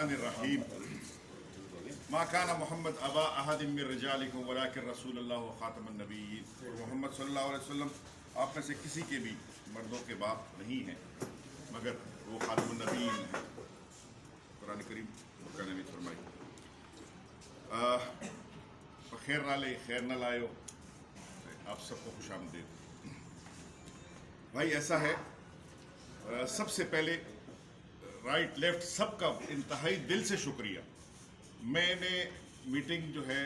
الرحمن الرحیم ما کان محمد ابا احد من رجالکم ولکن رسول اللہ و خاتم النبیین. محمد صلی اللہ علیہ وسلم آپ میں سے کسی کے بھی مردوں کے باپ نہیں ہیں مگر وہ خاتم النبیین ہیں. قرآن کریم مکہ نے فرمائی. خیر نہ لے خیر نہ لائے. آپ سب کو خوش آمدید. بھائی ایسا ہے، سب سے پہلے رائٹ لیفٹ سب کا انتہائی دل سے شکریہ. میں نے میٹنگ جو ہے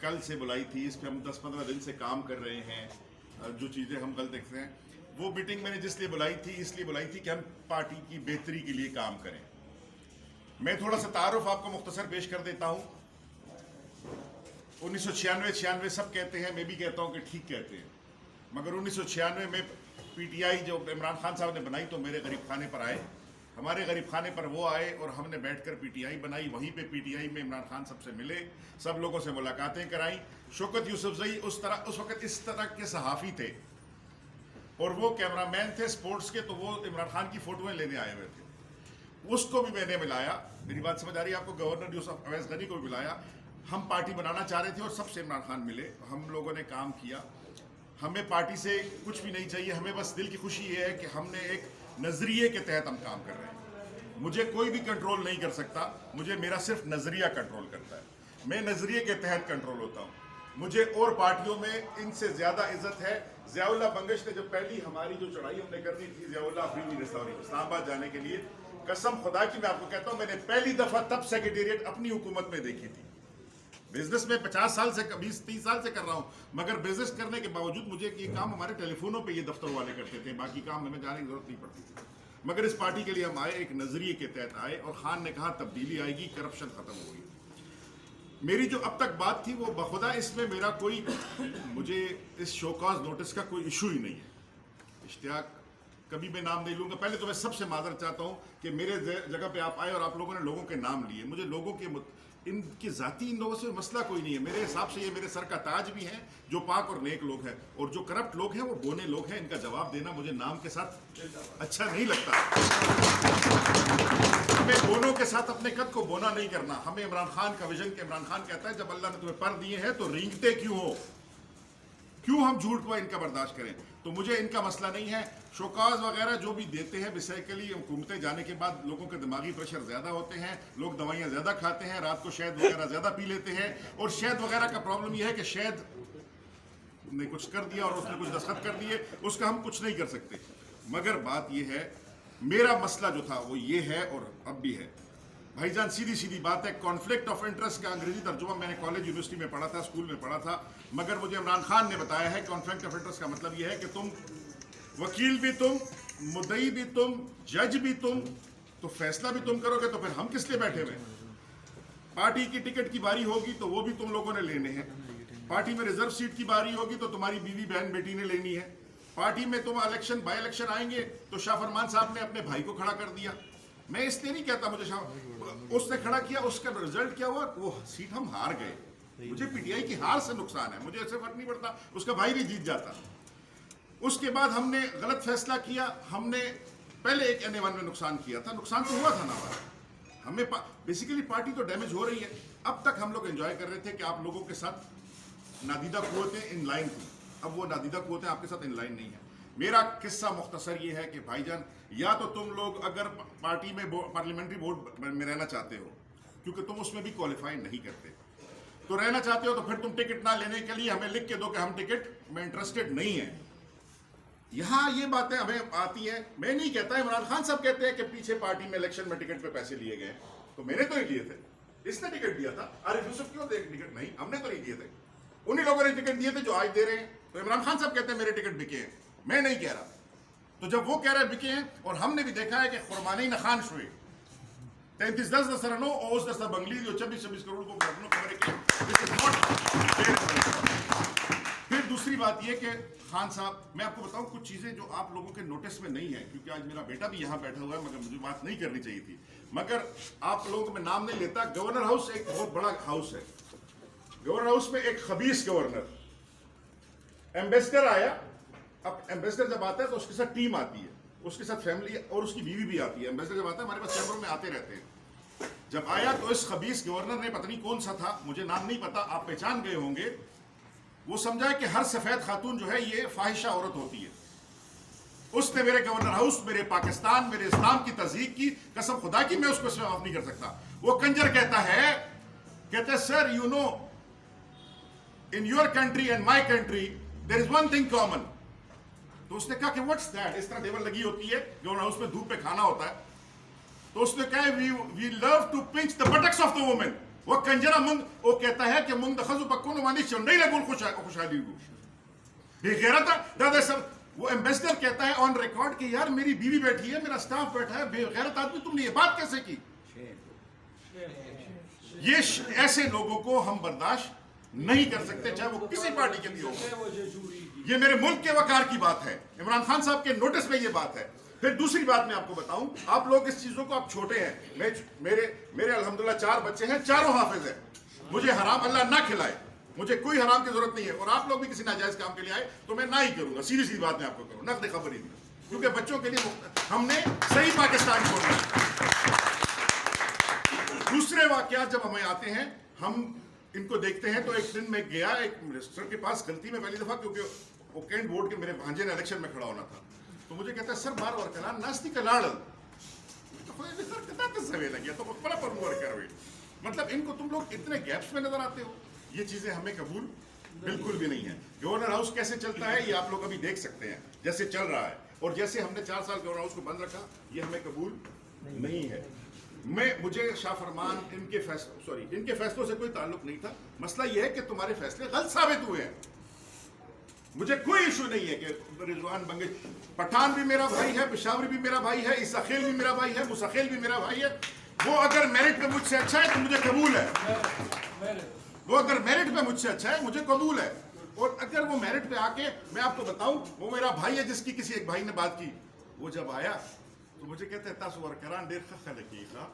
کل سے بلائی تھی، اس پہ ہم 10-15 دن سے کام کر رہے ہیں. جو چیزیں ہم کل دیکھتے ہیں وہ میٹنگ میں نے جس لیے بلائی تھی کہ ہم پارٹی کی بہتری کے لیے کام کریں. میں تھوڑا سا تعارف آپ کو مختصر پیش کر دیتا ہوں. 1996 سب کہتے ہیں، میں بھی کہتا ہوں کہ ٹھیک کہتے ہیں، مگر 1996 میں پی ٹی آئی جو عمران خان صاحب نے بنائی تو میرے غریب خانے پر آئے. ہمارے غریب خانے پر وہ آئے اور ہم نے بیٹھ کر پی ٹی آئی بنائی. وہیں پہ پی ٹی آئی میں عمران خان سب سے ملے، سب لوگوں سے ملاقاتیں کرائیں. شوکت یوسفزئی اس وقت اس طرح کے صحافی تھے اور وہ کیمرہ مین تھے سپورٹس کے، تو وہ عمران خان کی فوٹویں لینے آئے ہوئے تھے. اس کو بھی میں نے ملایا. میری بات سمجھ آ رہی ہے آپ کو؟ گورنر یوسف اویس غنی کو بھی ملایا. ہم پارٹی بنانا چاہ رہے تھے اور سب سے عمران خان ملے. ہم لوگوں نے کام کیا. ہمیں پارٹی سے کچھ بھی نہیں چاہیے، ہمیں بس دل کی خوشی یہ ہے کہ ہم نے ایک نظریے کے تحت ہم کام کر رہے ہیں. مجھے کوئی بھی کنٹرول نہیں کر سکتا، مجھے میرا صرف نظریہ کنٹرول کرتا ہے. میں نظریے کے تحت کنٹرول ہوتا ہوں. مجھے اور پارٹیوں میں ان سے زیادہ عزت ہے. ضیاء اللہ بنگش نے جب پہلی ہماری جو چڑھائی ہم نے کرنی تھی ضیاء اللہ فری اسلام آباد جانے کے لیے، قسم خدا کی میں آپ کو کہتا ہوں، میں نے پہلی دفعہ تب سیکریٹریٹ اپنی حکومت میں دیکھی تھی. بزنس میں 50 سال سے 20-30 سال سے کر رہا ہوں، مگر بزنس کرنے کے باوجود مجھے یہ کام ہمارے ٹیلی فونوں پہ یہ دفتر والے کرتے تھے، باقی کام ہمیں جانے کی ضرورت نہیں پڑتی تھی. مگر اس پارٹی کے لیے ہم آئے، ایک نظریے کے تحت آئے اور خان نے کہا تبدیلی آئے گی، کرپشن ختم ہوگی. میری جو اب تک بات تھی وہ بخدا اس میں میرا کوئی، مجھے اس شو کاز نوٹس کا کوئی ایشو ہی نہیں ہے. اشتیاق کبھی میں نام نہیں لوں گا. پہلے تو میں سب سے معذرت چاہتا ہوں کہ میرے جگہ پہ آپ آئے اور آپ لوگوں نے لوگوں کے نام لیے. مجھے لوگوں کے ان کی ذاتی ان لوگوں سے مسئلہ کوئی نہیں ہے. میرے حساب سے یہ میرے سر کا تاج بھی ہیں جو پاک اور نیک لوگ ہیں، اور جو کرپٹ لوگ ہیں وہ بونے لوگ ہیں. ان کا جواب دینا مجھے نام کے ساتھ اچھا نہیں لگتا. ہمیں بونوں کے ساتھ اپنے قد کو بونا نہیں کرنا. ہمیں عمران خان کا ویژن کہ عمران خان کہتا ہے جب اللہ نے تمہیں پر دیے ہیں تو رینگتے کیوں ہو، کیوں ہم جھوٹ کو ان کا برداشت کریں. تو مجھے ان کا مسئلہ نہیں ہے. شوکاز وغیرہ جو بھی دیتے ہیں بیسیکلی حکومتیں جانے کے بعد لوگوں کے دماغی پریشر زیادہ ہوتے ہیں، لوگ دوائیاں زیادہ کھاتے ہیں، رات کو شہد وغیرہ زیادہ پی لیتے ہیں. اور شہد وغیرہ کا پرابلم یہ ہے کہ شہد نے کچھ کر دیا اور اس نے کچھ دستخط کر دیے، اس کا ہم کچھ نہیں کر سکتے. مگر بات یہ ہے، میرا مسئلہ جو تھا وہ یہ ہے اور اب بھی ہے. بھائی جان سیدھی بات ہے، کانفلکٹ آف انٹرسٹ کا انگریزی ترجمہ میں نے کالج یونیورسٹی میں پڑھا تھا، اسکول میں پڑھا تھا. مگر مجھے عمران خان نے بتایا ہے کانفلکٹ آف انٹرسٹ کا مطلب یہ ہے کہ تم وکیل بھی تم، مدعی بھی تم، جج بھی تم، تو فیصلہ بھی تم کرو گے تو پھر ہم کس لیے بیٹھے ہوئے ہیں. پارٹی کی ٹکٹ کی باری ہوگی تو وہ بھی تم لوگوں نے لینے ہیں. پارٹی میں ریزرو سیٹ کی باری ہوگی تو تمہاری بیوی بہن بیٹی نے لینی ہے. پارٹی میں تم بائی الیکشن آئیں گے تو شاہ فرمان صاحب نے اپنے بھائی کو کھڑا کر دیا. میں اس لیے نہیں کہتا مجھے اس نے کھڑا کیا، اس کا رزلٹ کیا ہوا، وہ سیٹ ہم ہار گئے. مجھے پی ٹی آئی کی ہار سے نقصان ہے، مجھے ایسے فرق نہیں پڑتا، اس کا بھائی بھی جیت جاتا. اس کے بعد ہم نے غلط فیصلہ کیا. ہم نے پہلے ایک NA1 میں نقصان کیا تھا، نقصان تو ہوا تھا نا ہمارا. ہمیں بیسیکلی پارٹی تو ڈیمیج ہو رہی ہے. اب تک ہم لوگ انجوائے کر رہے تھے کہ آپ لوگوں کے ساتھ نادیدہ قوتیں ان لائن تھیں. اب وہ نادیدہ قوتیں آپ کے ساتھ ان لائن نہیں ہیں. میرا قصہ مختصر یہ ہے کہ بھائی جان، یا تو تم لوگ اگر پارٹی میں پارلیمنٹری بورڈ میں رہنا چاہتے ہو، کیونکہ تم اس میں بھی کوالیفائی نہیں کرتے، تو رہنا چاہتے ہو تو پھر تم ٹکٹ نہ لینے کے لیے ہمیں لکھ کے دو کہ ہم ٹکٹ میں انٹرسٹڈ نہیں ہیں. یہاں یہ باتیں ہمیں آتی ہیں. میں نہیں کہتا، عمران خان صاحب کہتے ہیں کہ پیچھے پارٹی میں الیکشن میں ٹکٹ پہ پیسے لیے گئے، تو میں نے تو نہیں لیے تھے. اس نے ٹکٹ دیا تھا. عارف یوسف کیوں دے ٹکٹ؟ نہیں، ہم نے تو نہیں دیے تھے. انہی لوگوں نے ٹکٹ دیے تھے جو آج دے رہے ہیں. تو عمران خان صاحب کہتے ہیں میرے ٹکٹ بکے ہیں، میں نہیں کہہ رہا. تو جب وہ کہہ رہے بکے ہیں، اور ہم نے بھی دیکھا ہے کہ خرمانی نخان شوئے 33 رنوں اور اس دستہ بنگلی جو 26 کروڑ کو خبریں کی. پھر دوسری بات یہ کہ خان صاحب، میں آپ کو بتاؤں کچھ چیزیں جو آپ لوگوں کے نوٹس میں نہیں ہیں، کیونکہ آج میرا بیٹا بھی یہاں بیٹھا ہوا ہے، مگر مجھے بات نہیں کرنی چاہیے تھی. مگر آپ لوگوں کو میں نام نہیں لیتا. گورنر ہاؤس ایک بہت بڑا ہاؤس ہے. گورنر ہاؤس میں ایک خبیث گورنر، ایمبیسڈر آیا. اب ایمبیسڈر جب آتا ہے تو اس کے ساتھ ٹیم آتی ہے، اس کے ساتھ فیملی اور اس کی بیوی بھی آتی ہے. ایمبیسڈر جب آتا ہے ہمارے پاس چیمبروں میں آتے رہتے ہیں. جب آیا تو اس خبیث گورنر نے، پتہ نہیں کون سا تھا، مجھے نام نہیں پتا، آپ پہچان گئے ہوں گے، وہ سمجھا کہ ہر سفید خاتون جو ہے یہ فاحشہ عورت ہوتی ہے. اس نے میرے گورنر ہاؤس، میرے پاکستان، میرے اسلام کی تضحیق کی، قسم خدا کی میں اس کو اس میں معاف نہیں کر سکتا. وہ کنجر کہتا ہے sir you know in your country and my country there is one thing common. تو اس نے کہا کہ واٹس دیٹ؟ اس طرح ٹیبل لگی ہوتی ہے گورنر ہاؤس میں، دھوپ پہ کھانا ہوتا ہے. تو اس نے کہا we love to punch the buttocks of the woman. وہ کنجرا منگ، وہ کہتا ہے کہ منگ دخذو بکون مانی چنڈی لگول خوشحالی گو بے غیرت دادا سب. وہ ایمبیسڈر کہتا ہے آن ریکارڈ کہ یار میری بیوی بیٹھی ہے، میرا سٹاف بیٹھا ہے، بے غیرت آدمی تم نے یہ بات کیسے کی؟ یہ ایسے لوگوں کو ہم برداشت نہیں کر سکتے، چاہے وہ کسی پارٹی کے بھی ہو. یہ میرے ملک کے وقار کی بات ہے. عمران خان صاحب کے نوٹس میں یہ بات ہے. پھر دوسری بات میں آپ کو بتاؤں، آپ لوگ اس چیزوں کو، آپ چھوٹے ہیں، میرے الحمدللہ 4 بچے ہیں، چاروں حافظ ہیں. مجھے حرام اللہ نہ کھلائے، مجھے کوئی حرام کی ضرورت نہیں ہے. اور آپ لوگ بھی کسی ناجائز کام کے لیے آئے تو میں نہ ہی کروں گا. سیدھی سی بات میں آپ کو کروں، نقد خبر ہی نہیں، کیونکہ بچوں کے لیے ہم نے صحیح پاکستان چھوڑنا ہے. دوسرے واقعات جب ہمیں آتے ہیں، ہم ان کو دیکھتے ہیں. تو ایک دن میں گیا ایک منسٹر کے پاس، غلطی میں پہلی دفعہ، کیونکہ وہ کینٹ بورڈ کے میرے بھانجے نے الیکشن میں کھڑا ہونا تھا. تو مجھے کہتا ہے سر بار ورکران ناستی کا لاڑ لگیا تو بڑا پر ورکر ہوئی. مطلب ان کو تم لوگ اتنے گیپس میں نظر آتے ہو. یہ چیزیں ہمیں قبول بالکل بھی نہیں ہیں. گورنر ہاؤس کیسے چلتا ہے یہ آپ لوگ ابھی دیکھ سکتے ہیں، جیسے چل رہا ہے. اور جیسے ہم نے 4 سال گورنر ہاؤس کو بند رکھا، یہ ہمیں قبول نہیں ہے. مجھے شاہ فرمان ان کے فیصلوں سے کوئی تعلق نہیں تھا. مسئلہ یہ ہے کہ تمہارے فیصلے غلط ثابت ہوئے ہیں. مجھے کوئی ایشو نہیں ہے کہ رضوان بنگش، پٹھان بھی میرا بھائی ہے، پشاوری بھی میرا بھائی ہے، اسخیل بھی میرا بھائی ہے، مسخیل بھی میرا بھائی ہے. وہ اگر میرٹ پہ مجھ سے اچھا ہے تو مجھے قبول ہے. وہ اگر میرٹ پہ مجھ سے اچھا ہے مجھے قبول ہے. اور اگر وہ میرٹ پہ آ کے، میں آپ کو بتاؤں، وہ میرا بھائی ہے جس کی کسی ایک بھائی نے بات کی. وہ جب آیا تو مجھے کہتے ہیں تاسو ورکران دیر خلقی تھا.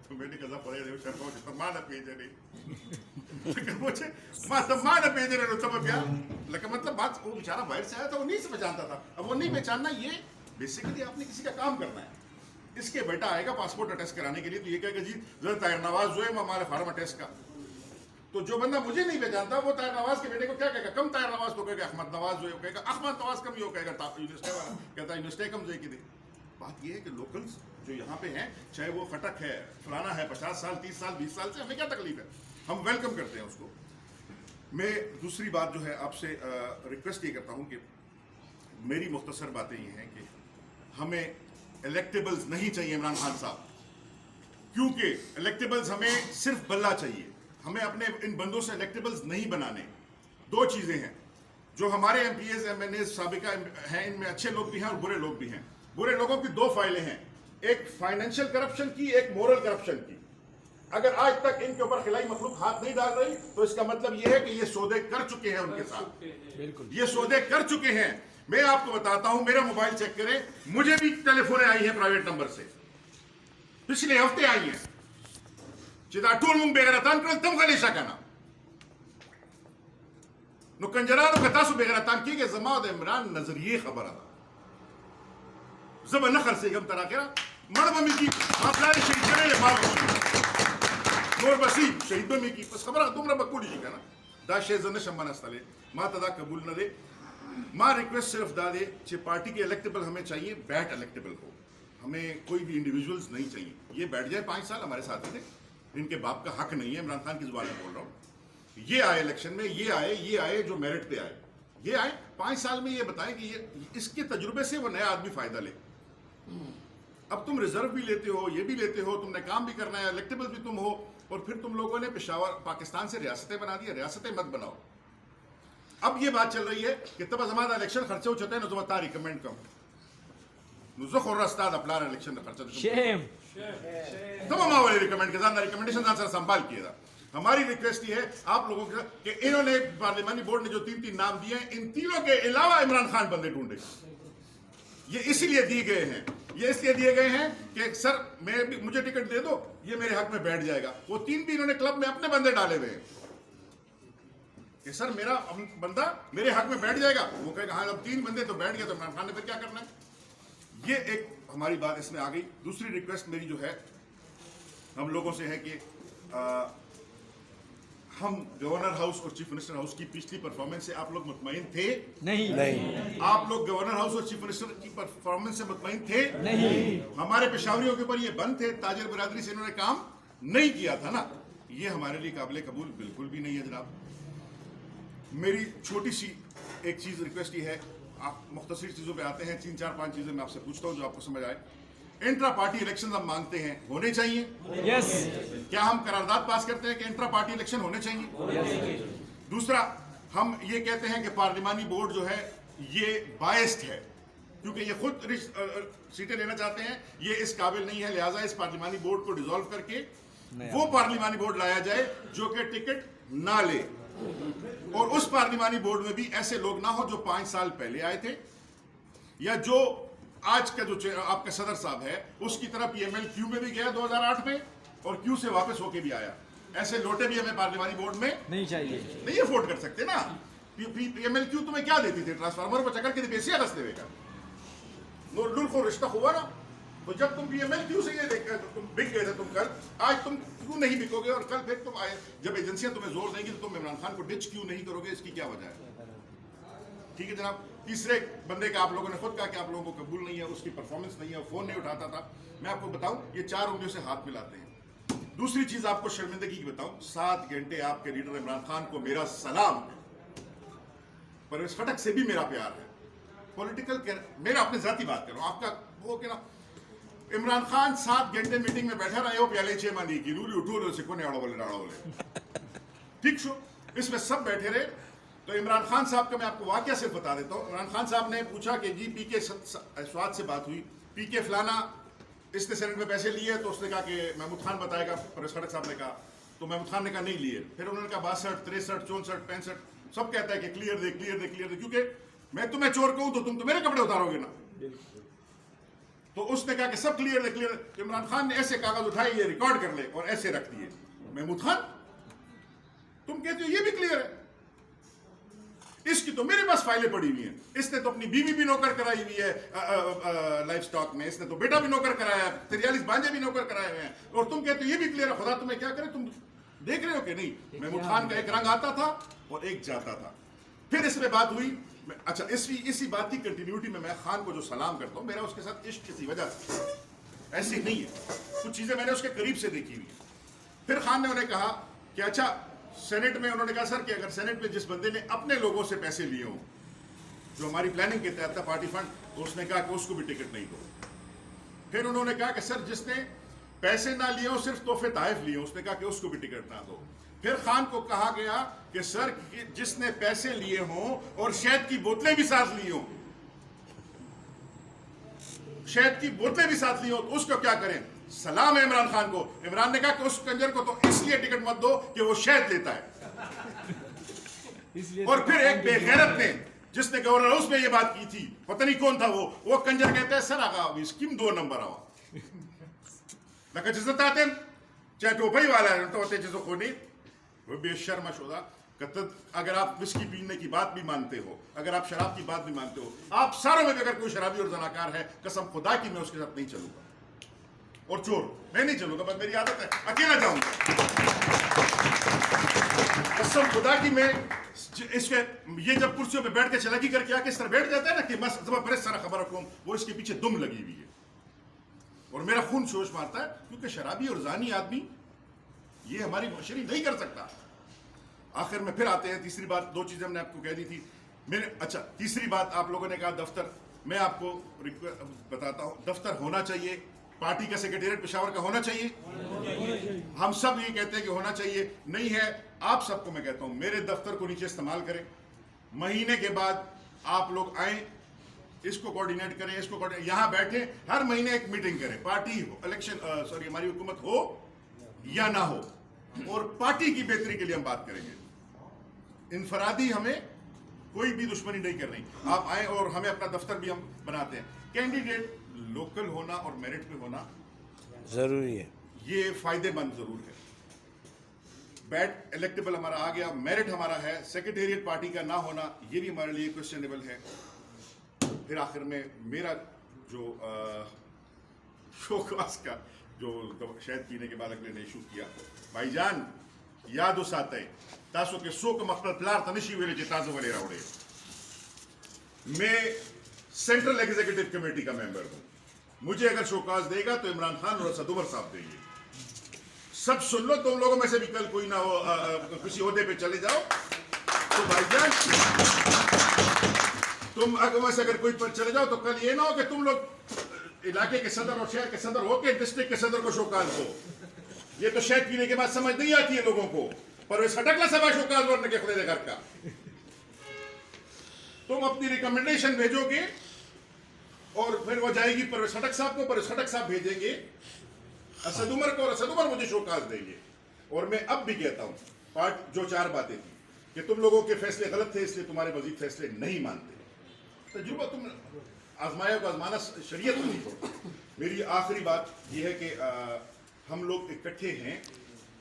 تو میں نے کہا پڑے دے شرکو سے تمہارا پیجے نہیں، لیکن مجھے تمہارا پیجے نہیں تم بیا. لیکن مطلب بات، وہ بیچارہ باہر سے آیا تھا، وہ نہیں سے پہچانتا تھا. اب وہ نہیں پہچاننا، یہ بیسیکلی آپ نے کسی کا کام کرنا ہے. اس کے بیٹا آئے گا پاسپورٹ اٹیسٹ کرانے کے لیے، تو یہ کہے گا جی ذرا طاہر نواز جو ہے ہمارے فارم اٹیسٹ کا. تو جو بندہ مجھے نہیں پہچانتا وہ طاہر نواز کے بیٹے کو کیا کہے گا؟ کم طاہر نواز تو کہے گا احمد نواز جو ہے، کہے گا احمد نواز کم، یہ کہے گا یونیورسٹی والا کہتا ہے یونیورسٹی کم جو دے. بات یہ ہے کہ لوکلز جو یہاں پہ ہیں، چاہے وہ خٹک ہے، فلانا ہے، 50 سال 30 سال 20 سال سے، ہمیں کیا تکلیف ہے؟ ہم ویلکم کرتے ہیں اس کو. میں دوسری بات جو ہے آپ سے ریکویسٹ یہ کرتا ہوں کہ میری مختصر باتیں یہ ہیں کہ ہمیں الیکٹیبلز نہیں چاہیے عمران خان صاحب، کیونکہ الیکٹیبلز ہمیں صرف بلہ چاہیے. ہمیں اپنے ان بندوں سے الیکٹیبلز نہیں بنانے. 2 چیزیں ہیں جو ہمارے M P As M N As سابقہ ہیں، ان میں اچھے لوگ بھی ہیں اور برے لوگ بھی ہیں. برے لوگوں کی 2 فائلیں ہیں، ایک فائنینشیل کرپشن کی، ایک مورل کرپشن کی. اگر آج تک ان کے اوپر خلائی مخلوق ہاتھ نہیں ڈال رہی تو اس کا مطلب یہ ہے کہ یہ سودے کر چکے ہیں ان کے ساتھ. یہ سودے کر چکے ہیں. میں آپ کو بتاتا ہوں، میرا موبائل چیک کریں، مجھے بھی ٹیلی فونیں آئی ہیں پرائیویٹ نمبر سے، پچھلے ہفتے آئی ہیں. چیزا ٹول منگ بےغیرتان کرل تم غلیشہ کنا نو کنجرانو کا تاسو بےغیرتان کی کہ زما د عمران نظریه خبره زما نه خرڅېږم تر اخره مړ به مې کي ما پلار یې شهید کړی دی، ما به نور بسی شهید به مې کي. بس خبره دومره به کولی شي که نه، دا شی زه نشم منستلی، ما ته دا قبول نه دی. ما ریکویسٹ صرف دا دے کہ پارٹی کے الیکٹیبل ہمیں چاہیے، بیٹ الیکٹیبل ہو. ہمیں کوئی بھی انڈیویجولز نہیں چاہیے. یہ بیٹھ جائے 5 سال ہمارے ساتھ تھے، ان کے باپ کا حق نہیں ہے. عمران خان کی زبان میں بول رہا ہوں. یہ آئے الیکشن میں، یہ آئے جو میرٹ پہ آئے، یہ آئے 5 سال میں یہ بتائیں کہ یہ اس کے تجربے سے وہ نیا آدمی فائدہ لے. اب تم ریزرو بھی لیتے ہو، یہ بھی لیتے ہو، تم نے کام بھی کرنا ہے، الیکٹیبل بھی تم ہو، اور پھر تم لوگوں نے پشاور پاکستان سے ریاستیں بنا دیا. ریاستیں مت بناؤ. اب یہ بات چل رہی ہے کہ تب ہمارا الیکشن خرچہ ہوتا ہے نا، زبتا ریکمینڈ کم نزخ اور رستاد اپنا الیکشن خرچہ شیم تب ہم والے ریکمینڈ کے ساتھ ریکمینڈیشن سر سنبھال کیے تھا. ہماری ریکویسٹ یہ ہے آپ لوگوں کے کہ انہوں نے پارلیمانی بورڈ نے جو 3 نام دیے ہیں، ان تینوں کے علاوہ عمران خان بندے ڈھونڈے. یہ اسی لیے دیے گئے ہیں، یہ اس لیے دیے گئے ہیں کہ سر مجھے ٹکٹ دے دو، یہ میرے حق میں بیٹھ جائے گا. وہ 3 بھی انہوں نے کلب میں اپنے بندے ڈالے ہوئے ہیں کہ سر میرا بندہ میرے حق میں بیٹھ جائے گا. وہ کہے گا ہاں اب 3 بندے تو بیٹھ گئے تو عمران خان نے پھر کیا کرنا ہے. یہ ایک ہماری بات اس میں آ گئی. دوسری ریکویسٹ میری جو ہے ہم لوگوں سے ہے کہ ہم گورنر ہاؤس اور چیف منسٹر ہاؤس کی پچھلی پرفارمنس سے آپ لوگ مطمئن تھے؟ نہیں. آپ لوگ گورنر ہاؤس اور چیف منسٹر کی پرفارمنس سے مطمئن تھے؟ نہیں. ہمارے پشاوریوں کے اوپر یہ بند تھے، تاجر برادری سے انہوں نے کام نہیں کیا تھا نا. یہ ہمارے لیے قابل قبول بالکل بھی نہیں ہے جناب. میری چھوٹی سی ایک چیز ریکویسٹ یہ ہے، آپ مختصر چیزوں پہ آتے ہیں، 3-4-5 چیزیں میں آپ سے پوچھتا ہوں جو آپ کو سمجھ آئے. انٹرا پارٹی الیکشن ہم مانگتے ہیں، ہونے چاہیے. یس. کیا ہم قرارداد پاس کرتے ہیں کہ انٹرا پارٹی الیکشن ہونے چاہیے؟ دوسرا، ہم یہ کہتے ہیں کہ پارلیمانی بورڈ جو ہے یہ بائسڈ ہے کیونکہ یہ خود سیٹیں لینا چاہتے ہیں، یہ اس قابل نہیں ہے، لہٰذا اس پارلیمانی بورڈ کو ڈیزالو کر کے وہ پارلیمانی بورڈ لایا جائے جو کہ ٹکٹ نہ لے، اور اس پارلیمانی بورڈ میں بھی ایسے لوگ نہ ہو جو 5 سال پہلے آئے تھے، یا جو آج کا جو آپ کا صدر صاحب ہے اس کی طرف PML-Q میں بھی گیا 2008 میں اور Q سے واپس ہو کے بھی آیا. ایسے لوٹے بھی ہمیں پارلیمانی بورڈ میں نہیں چاہیے. نہیں افورڈ کر سکتے نا. PML-Q تمہیں کیا دیتی تھی؟ ٹرانسفارمر کو چکر کے پیسے رستے ہوئے کا نور کو رشتہ ہوا نا. تو جب تم PML-Q سے یہ دیکھ تم بک گئے تھے، تم کل، آج تم کیوں نہیں بکو گے؟ اور کل پھر تم آئے جب ایجنسیاں تمہیں زور دیں گی تو تم عمران خان کو ڈچ کیوں نہیں کرو گے؟ اس کی کیا وجہ ہے؟ ٹھیک ہے جناب. تیسرے بندے کا آپ لوگوں نے خود کہا کہ آپ لوگوں کو قبول نہیں ہے، اس کی پرفارمنس نہیں ہے، فون نہیں اٹھاتا تھا. میں آپ کو بتاؤں یہ 4 انگلیوں سے ہاتھ ملاتے ہیں. دوسری چیز آپ کو شرمندگی کی بتاؤں، 7 گھنٹے آپ کے لیڈر عمران خان کو میرا سلام. پرویز خٹک سے بھی میرا پیار ہے. پولیٹیکل میرا اپنے ذاتی بات کر رہا ہوں، آپ کا وہ کہ نا عمران خان 7 گھنٹے میٹنگ میں بیٹھا رہے ہو پیالے چھ مانی کی رولی اٹھو سے کونے اڑو بولے راڑو بولے ٹھیک شو. اس میں سب بیٹھے رہے. تو عمران خان صاحب کا میں آپ کو واقعہ صرف بتا دیتا ہوں. عمران خان صاحب نے پوچھا کہ جی PK سواد سے بات ہوئی، PK فلانا اس نے سینٹ میں پیسے لیے، تو اس نے کہا کہ محمود خان بتائے گا. پرویز خٹک صاحب نے کہا، تو محمود خان نے کہا نہیں لیے. پھر انہوں نے کہا 62 63 64 65 سب کہتا ہے کہ کلیئر دے کلیئر دے کلیئر دے، کیونکہ میں تمہیں چور کہوں تو تم تو میرے کپڑے اتارو گے نا. تو اس نے کہا کہ سب کلیئر دے کلیئر دے. عمران خان نے ایسے کاغذ اٹھائے، یہ ریکارڈ کر لے، اور ایسے رکھ دیے. محمود خان تم کہتے ہو یہ بھی کلیئر ہے، اس کی تو میرے پاس فائلیں پڑی ہوئی ہیں. اس نے تو اپنی بیوی بھی نوکر کرائی ہوئی ہے لائف سٹاک میں، اس نے تو بیٹا بھی نوکر کرایا ہے، 43 بانجے بھی نوکر کرائے ہوئے ہیں، اور تم کہتے ہو یہ بھی کلیئر ہے. خدا تمہیں کیا کرے، تم دیکھ رہے ہو کہ نہیں؟ محمود خان کا ایک رنگ آتا تھا اور ایک جاتا تھا. پھر اس میں بات ہوئی. اچھا اسی بات کی کنٹینیوٹی میں خان کو جو سلام کرتا ہوں، میرا اس کے ساتھ عشق کسی وجہ سے ایسی نہیں ہے، کچھ چیزیں میں نے اس کے قریب سے دیکھی ہوئی. پھر خان نے انہیں کہا کہ اچھا سینٹ میں، انہوں نے کہا سر کہ اگر سینٹ میں جس بندے نے اپنے لوگوں سے پیسے لیے ہوں جو ہماری پلاننگ کے تحت تھا پارٹی فنڈ، تو اس نے کہا کہ اس کو بھی ٹکٹ نہیں دو. پھر انہوں نے کہا کہ سر جس نے پیسے نہ لیے ہوں، صرف تحفے تحائف لیے ہوں، اس نے کہا کہ اس کو بھی ٹکٹ نہ دو. پھر خان کو کہا گیا کہ سر جس نے پیسے لیے ہوں اور شہد کی بوتلیں بھی ساتھ لی ہوں، شہد کی بوتلیں بھی ساتھ لی ہوں، تو اس کو کیا کریں؟ سلام ہے عمران خان کو. عمران نے کہا کہ اس کنجر کو تو اس لیے ٹکٹ مت دو کہ وہ شہد لیتا ہے. اور پھر ایک بے غیرت نے جس نے گورنر ہاؤس میں یہ بات کی تھی، پتہ نہیں کون تھا وہ کنجر کہتا ہے سر آگا اسکیم 2 نمبر آوا لکہ جزت آتے ہیں چاہے ٹوپائی والا ہے تو ہوتے جزو خونی وہ بے شرم شدہ. اگر آپ وسکی پینے کی بات بھی مانتے ہو، اگر آپ شراب کی بات بھی مانتے ہو، آپ ساروں میں بھی اگر کوئی شرابی اور زناکار ہے، قسم خدا کی میں اس کے ساتھ نہیں چلوں گا. اور چور میں نہیں چلوں گا، بس میری عادت ہے اکیلا جاؤں گا. قسم خدا کی میں اس کے یہ جب کرسیوں پہ بیٹھ کے چلاکی کر کے آ کے اس طرح بیٹھ جاتا ہے نا کہ بس زبا پریس سارا خبر رکھوں، وہ اس کے پیچھے دم لگی ہوئی ہے اور میرا خون شوش مارتا ہے، کیونکہ شرابی اور زانی آدمی یہ ہماری معاشرے نہیں کر سکتا. آخر میں پھر آتے ہیں تیسری بات. 2 چیزیں ہم نے آپ کو کہہ دی تھی. اچھا تیسری بات آپ لوگوں نے کہا دفتر. میں آپ کو بتاتا ہوں، دفتر ہونا چاہیے. پارٹی کا سیکریٹریٹ پشاور کا ہونا چاہیے. ہم سب یہ کہتے ہیں کہ ہونا چاہیے، نہیں ہے. آپ سب کو میں کہتا ہوں میرے دفتر کو نیچے استعمال کریں. مہینے کے بعد آپ لوگ آئیں، اس کو کوارڈینیٹ کریں، اس کو یہاں بیٹھیں، ہر مہینے ایک میٹنگ کریں. پارٹی الیکشن ہماری حکومت ہو یا نہ ہو، اور پارٹی کی بہتری کے لیے ہم بات کریں گے. انفرادی ہمیں کوئی بھی دشمنی نہیں کرنی. آپ آئیں اور ہمیں اپنا دفتر بھی ہم بناتے ہیں. کینڈیڈیٹ لوکل ہونا اور میرٹ پہ ہونا ضروری ہے، یہ فائدے مند ضرور ہے. بیٹ الیکٹیبل ہمارا آ گیا، میرٹ ہمارا ہے. سیکریٹریٹ پارٹی کا نہ ہونا یہ بھی ہمارے لیے کوشچنیبل ہے. پھر آخر میں میرا جو شوکاس کا جو شہد پینے کے بعد اگلے نے ایشو کیا بھائی جان یاد وساتے تاسو کے سو کا مقبل پلار تنشی ویلے چی تازو والے راوڑے میں سینٹرل ایگزیکٹو کمیٹی کا ممبر ہوں مجھے اگر شوکاز دے گا تو عمران خان اور اسد عمر صاحب دیں گے سب سن لو تم لوگوں میں سے بھی کل کوئی نہ ہو کسی عہدے پہ چلے جاؤ تو بھائی جان تم اگر سے اگر کوئی پر چلے جاؤ تو کل یہ نہ ہو کہ تم لوگ علاقے کے صدر اور شہر کے صدر ہو کے ڈسٹرکٹ کے صدر کو شوکاز دو یہ تو شہد پینے کے بعد سمجھ نہیں آتی ہے لوگوں کو پر وہ سٹکلا سبا شوکاز ورنہ کے خدے گھر کا تم اپنی ریکمنڈیشن بھیجو گے اور پھر وہ جائے گی پرویز خٹک صاحب کو پرویز خٹک صاحب بھیجیں گے اسد عمر کو اور اسد عمر مجھے شوکاز دیں گے اور میں اب بھی کہتا ہوں پارٹ جو 4 باتیں تھیں کہ تم لوگوں کے فیصلے غلط تھے اس لیے تمہارے مزید فیصلے نہیں مانتے تجربہ تم آزمایا کو آزمانا شریعت نہیں چھوڑتا میری آخری بات یہ ہے کہ ہم لوگ اکٹھے ہیں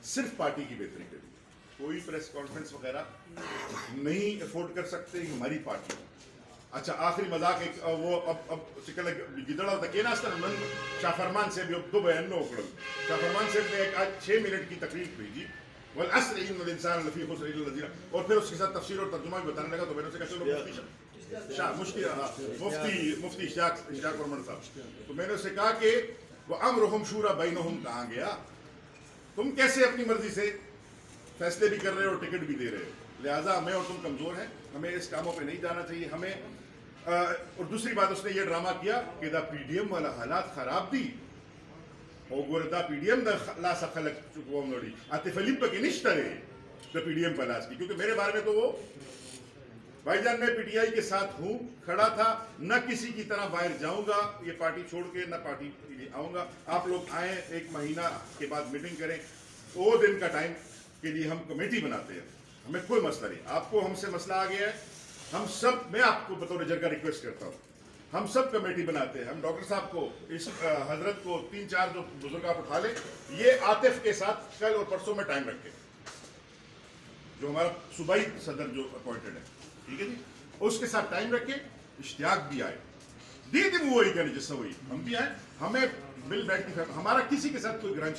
صرف پارٹی کی بہتری کے لیے کوئی پریس کانفرنس وغیرہ نہیں افورڈ کر سکتے ہماری پارٹی اچھا آخری مذاق ایک وہ اب چکل گدڑا تھا کہنا استر من شاہ فرمان سے بھی اب 2 بیان نو اکڑل شاہ فرمان سے نے ایک آج 6 منٹ کی تقریر بھیجی والعصر ان الانسان لفی خسر الا الذین اور پھر اس کے ساتھ تفسیر اور ترجمہ بھی بتانے لگا تو میں نے اسے کہا چلو مفتی اشتیاق ورمن صاحب تو میں نے اسے کہا کہ وہ امرہم شورا بینہم کہاں گیا تم کیسے اپنی مرضی سے فیصلے بھی کر رہے ہو اور ٹکٹ بھی دے رہے ہو لہٰذا ہمیں اور تم کمزور ہیں ہمیں اس کاموں پہ نہیں جانا چاہیے ہمیں اور دوسری بات اس نے یہ ڈرامہ کیا کہ دا پی ڈی ایم والا حالات خراب دی اور گوردا پی ڈی ایم دا لاسا خلق چکوام نوڑی آتے فلیپ پہ کی نشتہ رہے دا پی ڈی ایم پلاس کی کیونکہ میرے بارے میں تو وہ بھائی جان میں پی ٹی آئی کے ساتھ ہوں کھڑا تھا نہ کسی کی طرح باہر جاؤں گا یہ پارٹی چھوڑ کے نہ پارٹی کے لیے آؤں گا آپ لوگ آئیں 1 مہینہ کے بعد میٹنگ کریں 2 دن کا ٹائم کے لیے ہم کمیٹی بناتے ہیں ہمیں کوئی مسئلہ نہیں آپ کو ہم سے مسئلہ آ گیا ہے ہم سب میں آپ کو بطور جرگہ ریکویسٹ کرتا ہوں ہم سب کمیٹی بناتے ہیں ہم ڈاکٹر صاحب کو اس حضرت کو 3-4 جو بزرگ آپ اٹھا لیں یہ عاطف کے ساتھ کل اور پرسوں میں ٹائم رکھیں جو ہمارا صوبائی صدر جو اپوائنٹڈ ہے ٹھیک ہے جی اس کے ساتھ ٹائم رکھیں اشتیاق بھی آئے دی وہی کرنے جس سے وہی ہم بھی آئے ہمیں مل بیٹھ کے ہمارا کسی کے ساتھ کوئی گرانچ